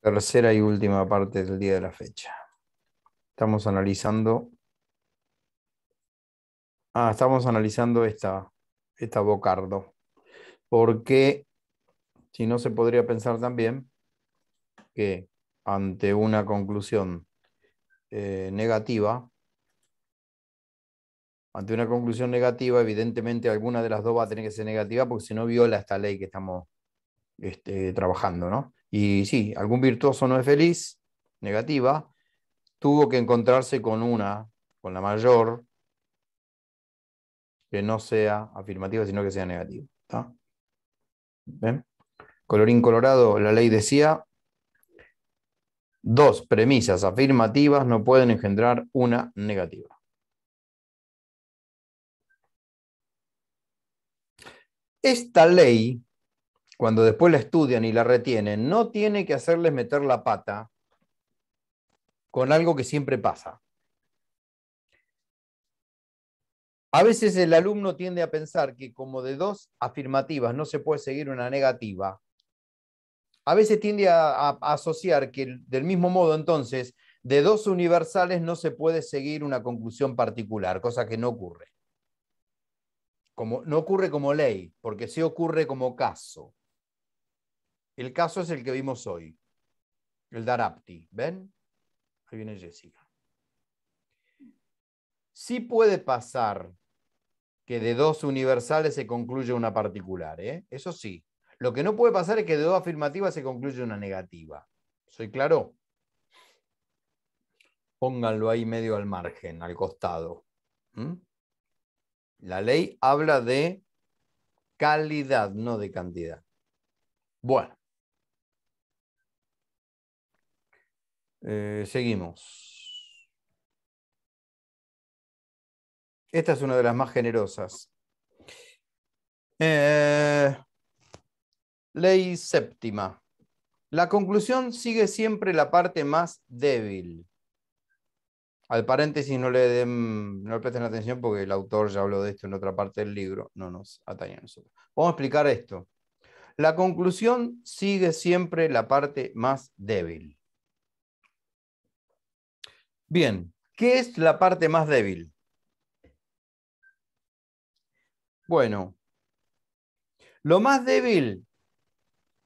Tercera y última parte del día de la fecha. Estamos analizando. Estamos analizando esta Bocardo. Porque si no se podría pensar también que ante una conclusión negativa, evidentemente alguna de las dos va a tener que ser negativa porque si no viola esta ley que estamos trabajando, ¿no? Y sí, algún virtuoso no es feliz, negativa, tuvo que encontrarse con la mayor, que no sea afirmativa, sino que sea negativa. ¿Está? ¿Ven? Colorín colorado, la ley decía, dos premisas afirmativas no pueden engendrar una negativa. Esta ley, cuando después la estudian y la retienen, no tiene que hacerles meter la pata con algo que siempre pasa. A veces el alumno tiende a pensar que como de dos afirmativas no se puede seguir una negativa, a veces tiende a asociar que del mismo modo entonces de dos universales no se puede seguir una conclusión particular, cosa que no ocurre. No ocurre como ley, porque sí ocurre como caso. El caso es el que vimos hoy, el Darapti. ¿Ven? Ahí viene Jessica. Sí puede pasar que de dos universales se concluya una particular, ¿eh? Eso sí. Lo que no puede pasar es que de dos afirmativas se concluya una negativa. ¿Soy claro? Pónganlo ahí medio al margen, al costado. ¿Mm? La ley habla de calidad, no de cantidad. Bueno, seguimos. Esta es una de las más generosas. Ley séptima. La conclusión sigue siempre la parte más débil. Al paréntesis no le presten atención porque el autor ya habló de esto en otra parte del libro. No nos atañe a nosotros. Vamos a explicar esto. La conclusión sigue siempre la parte más débil. Bien, ¿qué es la parte más débil? Bueno, lo más débil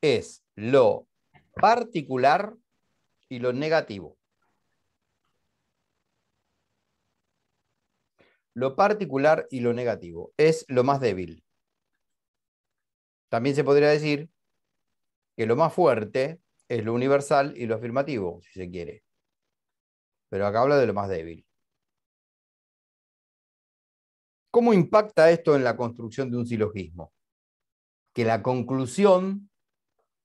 es lo particular y lo negativo. Lo particular y lo negativo es lo más débil. También se podría decir que lo más fuerte es lo universal y lo afirmativo, si se quiere. Pero acá habla de lo más débil. ¿Cómo impacta esto en la construcción de un silogismo? Que la conclusión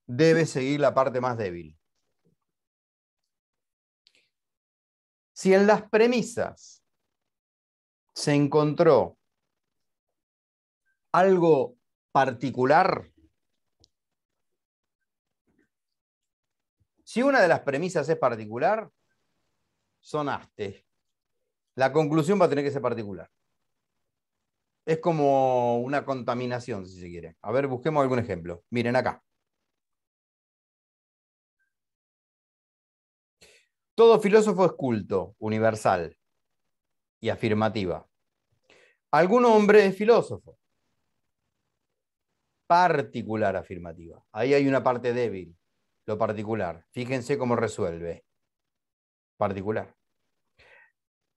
debe seguir la parte más débil. Si en las premisas se encontró algo particular, si una de las premisas es particular, sonaste. La conclusión va a tener que ser particular. Es como una contaminación, si se quiere. A ver, busquemos algún ejemplo. Miren acá. Todo filósofo es culto, universal y afirmativa. Algún hombre es filósofo, particular, afirmativa. Ahí hay una parte débil, lo particular. Fíjense cómo resuelve. Particular.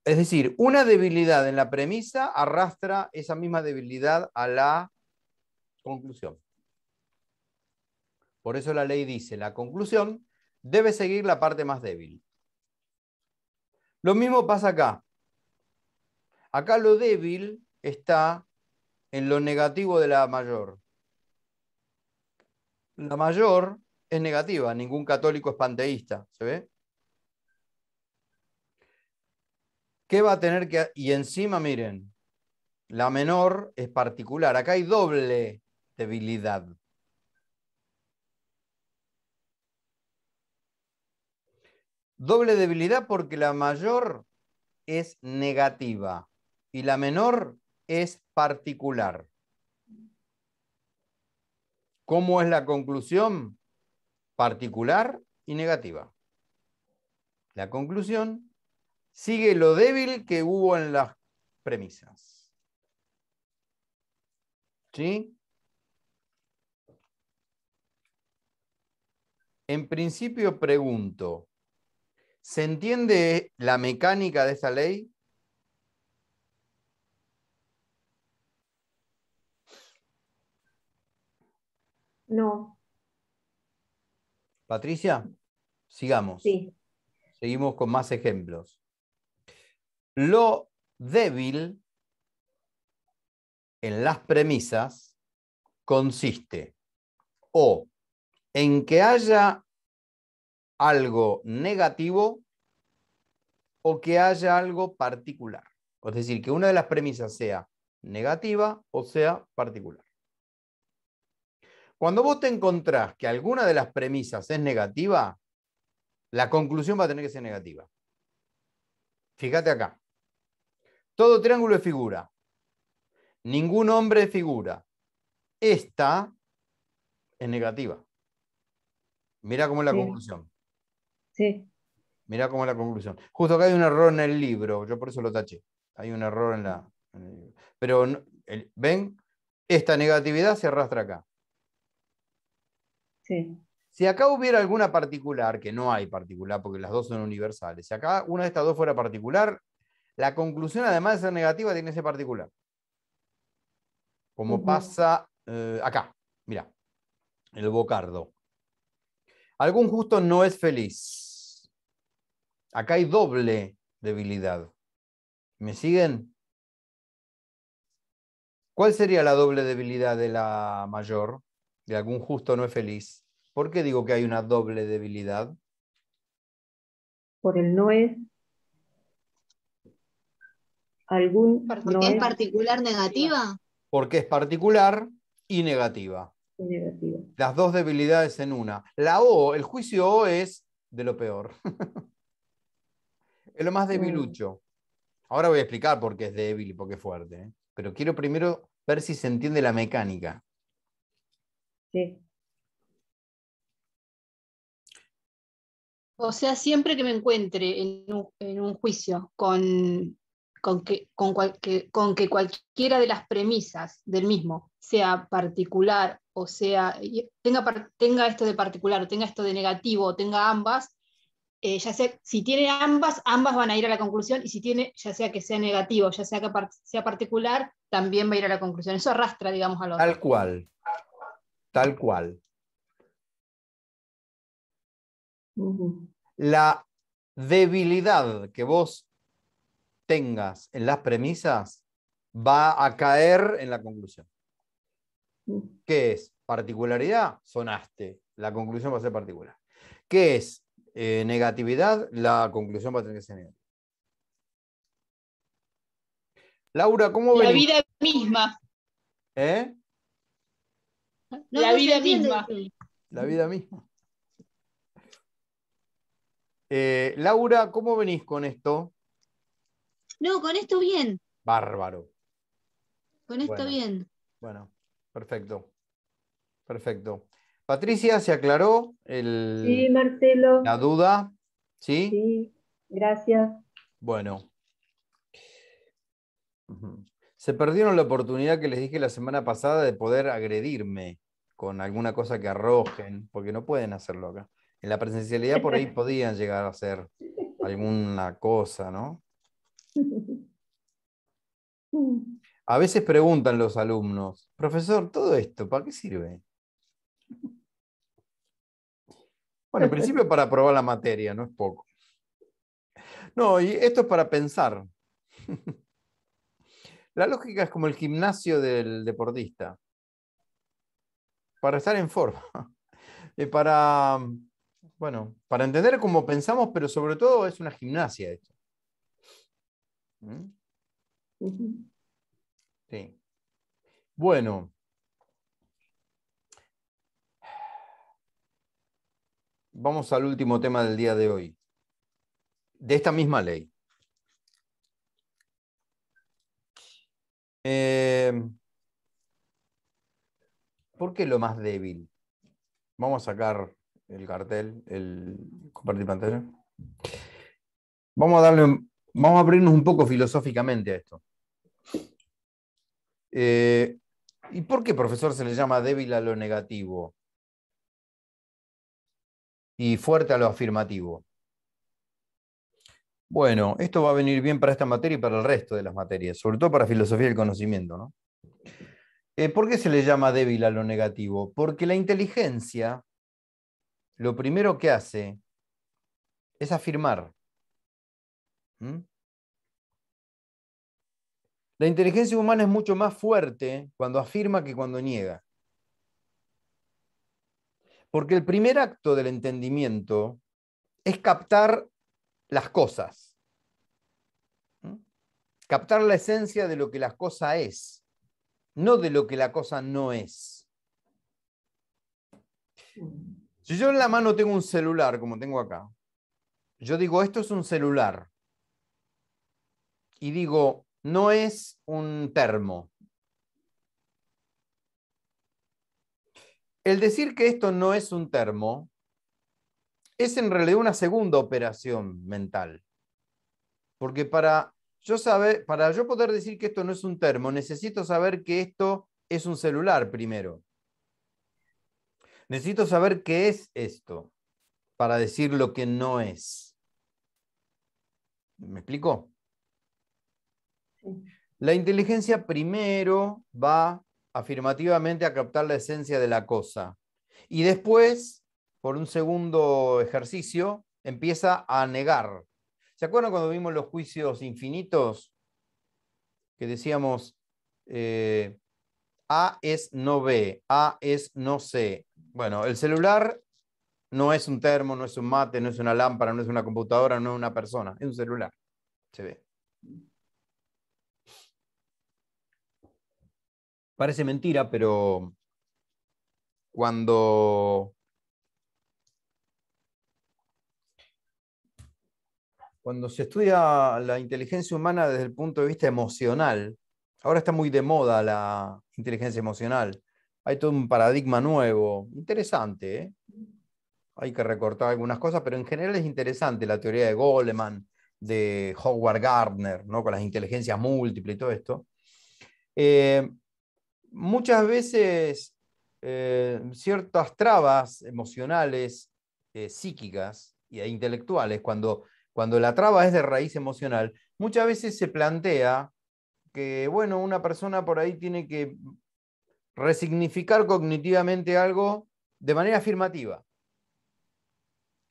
Es decir, una debilidad en la premisa arrastra esa misma debilidad a la conclusión. Por eso la ley dice, la conclusión debe seguir la parte más débil. Lo mismo pasa acá. Acá lo débil está en lo negativo de la mayor. La mayor es negativa, ningún católico es panteísta, ¿se ve? ¿Qué va a tener que...? Y encima, miren, la menor es particular. Acá hay doble debilidad. Doble debilidad porque la mayor es negativa y la menor es particular. ¿Cómo es la conclusión? Particular y negativa. La conclusión sigue lo débil que hubo en las premisas. ¿Sí? En principio pregunto, ¿se entiende la mecánica de esta ley? No, Patricia, sigamos. sí. Seguimos con más ejemplos. Lo débil en las premisas consiste o en que haya algo negativo o que haya algo particular. Es decir, que una de las premisas sea negativa o sea particular. Cuando vos te encontrás que alguna de las premisas es negativa, la conclusión va a tener que ser negativa. Fíjate acá. Todo triángulo es figura. Ningún hombre es figura. Esta es negativa. Mira cómo es la Sí, conclusión. sí. Mira cómo es la conclusión. Justo acá hay un error en el libro, yo por eso lo taché. Hay un error en el libro. Pero, ¿ven? Esta negatividad se arrastra acá. Sí. Si acá hubiera alguna particular, que no hay particular porque las dos son universales, si acá una de estas dos fuera particular, la conclusión, además de ser negativa, tiene que ser particular. Como Ujú. pasa acá. Mira, el bocardo. Algún justo no es feliz. Acá hay doble debilidad. ¿Me siguen? ¿Cuál sería la doble debilidad de la mayor? De algún justo no es feliz. ¿Por qué digo que hay una doble debilidad? Por el no es, algún Porque no es es particular negativa. Porque es particular y negativa. negativo. Las dos debilidades en una. La O, el juicio O es de lo peor. Es lo más Mm, debilucho. Ahora voy a explicar por qué es débil y por qué es fuerte. Pero quiero primero ver si se entiende la mecánica. sí. O sea, siempre que me encuentre en un juicio con que cualquiera de las premisas del mismo sea particular o sea, tenga esto de particular o tenga esto de negativo o tenga ambas, ya sea, si tiene ambas, ambas van a ir a la conclusión y si tiene, ya sea que sea negativo, ya sea que sea particular, también va a ir a la conclusión. Eso arrastra, digamos, al Tal otro. cual, tal cual. Ujú. La debilidad que vos tengas en las premisas va a caer en la conclusión. Mm, ¿Qué es? Particularidad, sonaste. La conclusión va a ser particular. ¿Qué es negatividad? La conclusión va a tener que ser negativa. Laura, ¿cómo La venís? vida misma, ¿Eh? no, la No se vida entiende. misma. La vida misma. Laura, ¿cómo venís con esto? No, con esto bien, Bárbaro. con esto Bueno, bien. bueno, perfecto, perfecto. Patricia, ¿se aclaró sí, Marcelo. la duda? ¿Sí? Sí, gracias. Bueno. Ujú. Se perdieron la oportunidad que les dije la semana pasada de poder agredirme con alguna cosa que arrojen, porque no pueden hacerlo acá. En la presencialidad por ahí podían llegar a hacer alguna cosa, ¿no? A veces preguntan los alumnos, profesor, ¿todo esto para qué sirve? Bueno, en principio para aprobar la materia, no es poco. No, y esto es para pensar. La lógica es como el gimnasio del deportista, para estar en forma, para, bueno, para entender cómo pensamos, pero sobre todo es una gimnasia esto. ¿Mm? Ujú. Sí. Bueno, vamos al último tema del día de hoy, de esta misma ley. Eh, ¿Por qué lo más débil? Vamos a sacar el cartel, el compartir pantalla. Vamos a abrirnos un poco filosóficamente a esto. ¿Y por qué, profesor, se le llama débil a lo negativo y fuerte a lo afirmativo? Bueno, esto va a venir bien para esta materia y para el resto de las materias, sobre todo para filosofía del conocimiento, ¿no? ¿Por qué se le llama débil a lo negativo? Porque la inteligencia, lo primero que hace es afirmar. ¿Mm? La inteligencia humana es mucho más fuerte cuando afirma que cuando niega. Porque el primer acto del entendimiento es captar las cosas. ¿Mm? Captar la esencia de lo que la cosa es, no de lo que la cosa no es. Si yo en la mano tengo un celular, como tengo acá, yo digo, esto es un celular. Y digo, no es un termo. El decir que esto no es un termo es en realidad una segunda operación mental. Porque para yo poder decir que esto no es un termo, necesito saber que esto es un celular primero. Necesito saber qué es esto para decir lo que no es. ¿Me explico? Sí. La inteligencia primero va afirmativamente a captar la esencia de la cosa. Y después, por un segundo ejercicio, empieza a negar. ¿Se acuerdan cuando vimos los juicios infinitos? Que decíamos, A es no B, A es no C. Bueno, el celular no es un termo, no es un mate, no es una lámpara, no es una computadora, no es una persona, es un celular. Se ve. Parece mentira, pero cuando se estudia la inteligencia humana desde el punto de vista emocional, ahora está muy de moda la inteligencia emocional. Hay todo un paradigma nuevo, interesante, ¿eh? Hay que recortar algunas cosas, pero en general es interesante la teoría de Goleman, de Howard Gardner, ¿no? Con las inteligencias múltiples y todo esto. Muchas veces ciertas trabas emocionales, psíquicas e intelectuales, cuando la traba es de raíz emocional, muchas veces se plantea que, bueno, una persona por ahí tiene que resignificar cognitivamente algo de manera afirmativa,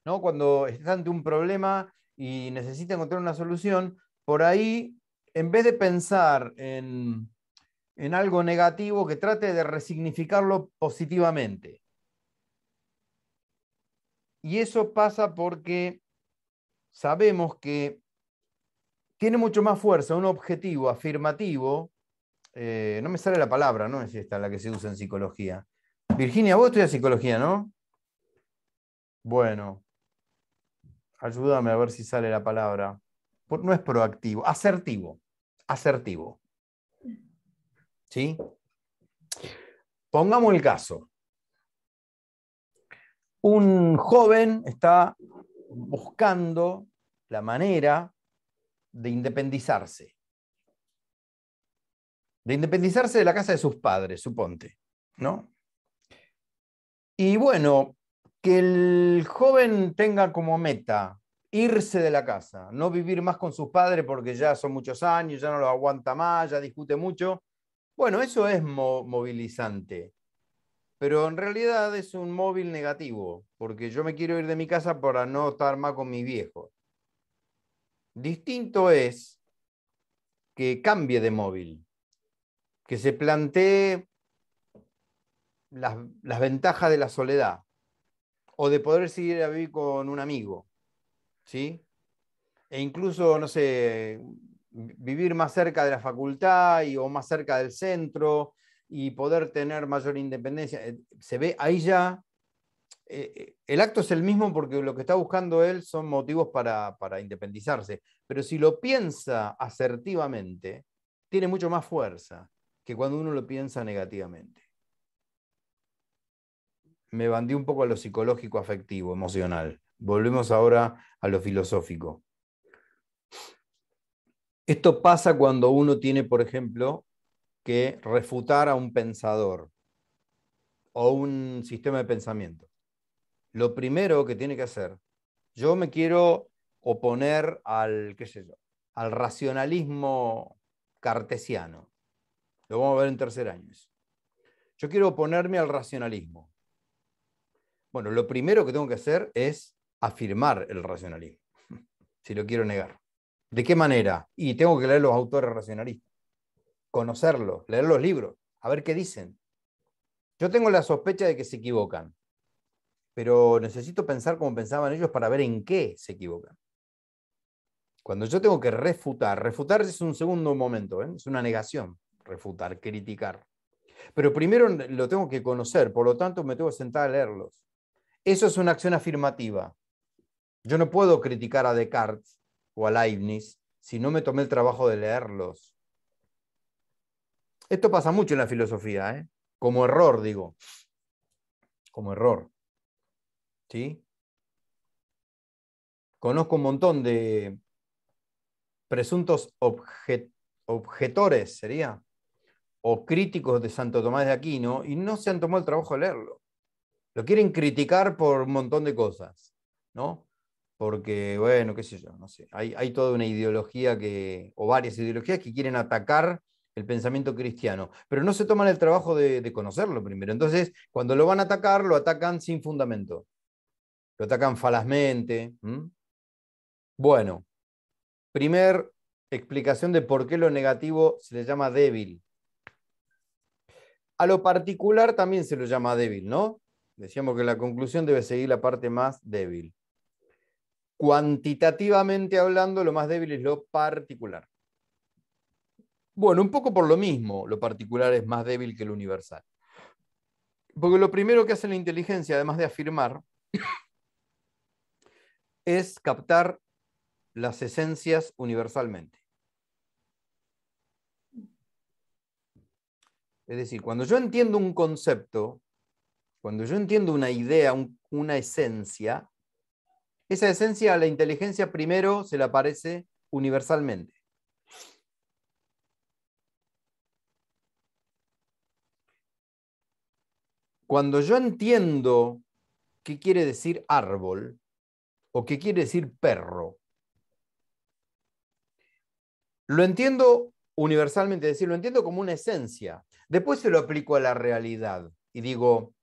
¿no? Cuando está ante un problema y necesita encontrar una solución, por ahí, en vez de pensar en algo negativo, que trate de resignificarlo positivamente. Y eso pasa porque sabemos que tiene mucho más fuerza un objetivo afirmativo. No me sale la palabra, no es esta la que se usa en psicología. Virginia, vos estudias psicología, ¿no? Bueno, ayúdame a ver si sale la palabra. No es proactivo, asertivo. Asertivo. ¿Sí? Pongamos el caso. Un joven está buscando la manera de independizarse. De independizarse de la casa de sus padres, suponte, ¿no? Y bueno, que el joven tenga como meta irse de la casa, no vivir más con sus padres porque ya son muchos años, ya no lo aguanta más, ya discute mucho. Bueno, eso es movilizante, pero en realidad es un móvil negativo, porque yo me quiero ir de mi casa para no estar más con mis viejos. Distinto es que cambie de móvil, que se plantee las ventajas de la soledad o de poder seguir a vivir con un amigo, ¿sí? E incluso, no sé, vivir más cerca de la facultad o más cerca del centro y poder tener mayor independencia. Se ve ahí ya, el acto es el mismo porque lo que está buscando él son motivos para independizarse, pero si lo piensa asertivamente, tiene mucho más fuerza que cuando uno lo piensa negativamente. me bandí un poco a lo psicológico, afectivo, emocional. Volvemos ahora a lo filosófico. Esto pasa cuando uno tiene, por ejemplo, que refutar a un pensador o un sistema de pensamiento. Lo primero que tiene que hacer, yo me quiero oponer al, qué sé yo, al racionalismo cartesiano. Lo vamos a ver en tercer año. Yo quiero oponerme al racionalismo. Bueno, lo primero que tengo que hacer es afirmar el racionalismo, si lo quiero negar. ¿De qué manera? Y tengo que leer los autores racionalistas, conocerlos, leer los libros, a ver qué dicen. Yo tengo la sospecha de que se equivocan, pero necesito pensar como pensaban ellos para ver en qué se equivocan. Cuando yo tengo que refutar es un segundo momento, ¿eh? Es una negación, refutar, criticar. Pero primero lo tengo que conocer, por lo tanto me tengo que sentar a leerlos. Eso es una acción afirmativa. Yo no puedo criticar a Descartes o a Leibniz si no me tomé el trabajo de leerlos. Esto pasa mucho en la filosofía, ¿eh? Como error, digo. Como error. ¿Sí? Conozco un montón de presuntos objetores, sería, o críticos de Santo Tomás de Aquino, y no se han tomado el trabajo de leerlo. Lo quieren criticar por un montón de cosas, ¿no? Porque, bueno, qué sé yo, no sé. Hay toda una ideología o varias ideologías que quieren atacar el pensamiento cristiano, pero no se toman el trabajo de conocerlo primero. Entonces, cuando lo van a atacar, lo atacan sin fundamento. Lo atacan falazmente. Bueno, primer explicación de por qué lo negativo se le llama débil. A lo particular también se lo llama débil, ¿no? Decíamos que la conclusión debe seguir la parte más débil. Cuantitativamente hablando, lo más débil es lo particular. Bueno, un poco por lo mismo, lo particular es más débil que lo universal. Porque lo primero que hace la inteligencia, además de afirmar, es captar las esencias universalmente. Es decir, cuando yo entiendo un concepto, cuando yo entiendo una idea, una esencia, esa esencia a la inteligencia primero se le aparece universalmente. Cuando yo entiendo qué quiere decir árbol o qué quiere decir perro, lo entiendo universalmente, es decir, lo entiendo como una esencia. Después se lo aplico a la realidad y digo,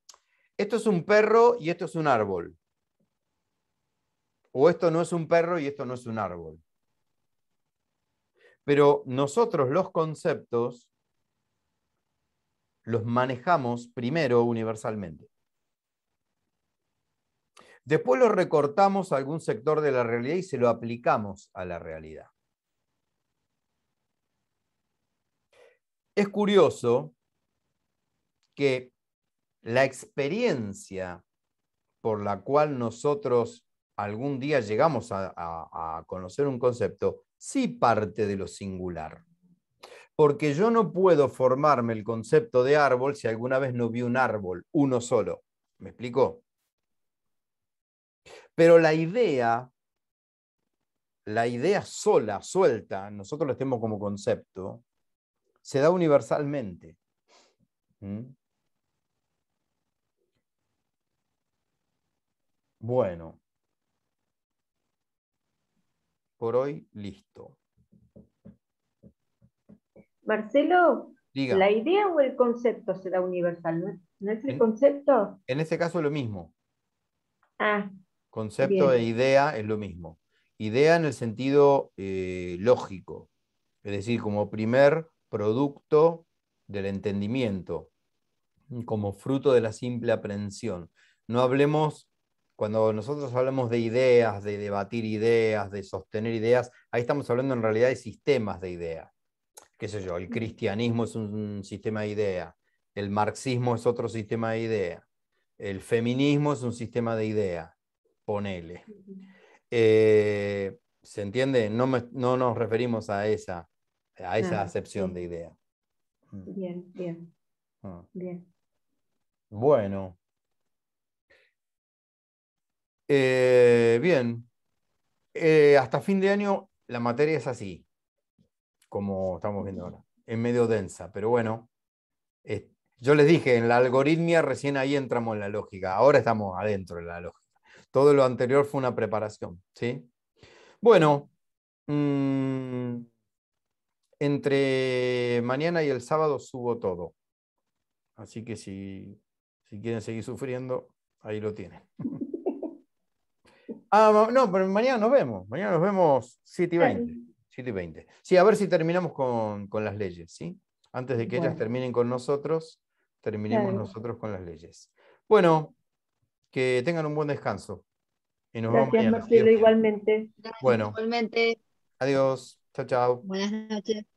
esto es un perro y esto es un árbol. O esto no es un perro y esto no es un árbol. Pero nosotros los conceptos los manejamos primero universalmente. Después los recortamos a algún sector de la realidad y se lo aplicamos a la realidad. Es curioso que la experiencia por la cual nosotros algún día llegamos a conocer un concepto sí parte de lo singular. Porque yo no puedo formarme el concepto de árbol si alguna vez no vi un árbol, uno solo. ¿Me explico? Pero la idea sola, suelta, nosotros lo tenemos como concepto, se da universalmente. Bueno, por hoy listo. Marcelo, Diga, ¿la idea o el concepto será universal? ¿No es el concepto? en este caso es lo mismo. Ah, Concepto e bien. idea es lo mismo. Idea en el sentido lógico, es decir, como primer producto del entendimiento, como fruto de la simple aprehensión. No hablemos, cuando nosotros hablamos de ideas, de debatir ideas, de sostener ideas, ahí estamos hablando en realidad de sistemas de ideas. Qué sé yo, el cristianismo es un sistema de ideas, el marxismo es otro sistema de ideas, el feminismo es un sistema de ideas, ponele. ¿Se entiende? No nos referimos a esa acepción Sí. de idea. Bien, bien, Ah. bien. Bueno, Bien. Hasta fin de año la materia es así, como estamos viendo ahora. Es medio densa, pero bueno. Yo les dije, en la algoritmia recién ahí entramos en la lógica. Ahora estamos adentro de la lógica. Todo lo anterior fue una preparación, ¿sí? Bueno, entre mañana y el sábado subo todo. Así que si quieren seguir sufriendo, ahí lo tienen. No, pero mañana nos vemos. Mañana nos vemos 7:20. 7:20. Sí, a ver si terminamos con las leyes, ¿sí? Antes de que ellas Bueno, terminen con nosotros, terminemos claro. nosotros con las leyes. Bueno, que tengan un buen descanso. Y nos vemos Gracias, mañana, si Dios Marcelo, quiere. igualmente. Gracias, Bueno, igualmente. adiós. Chao, chao. Buenas noches.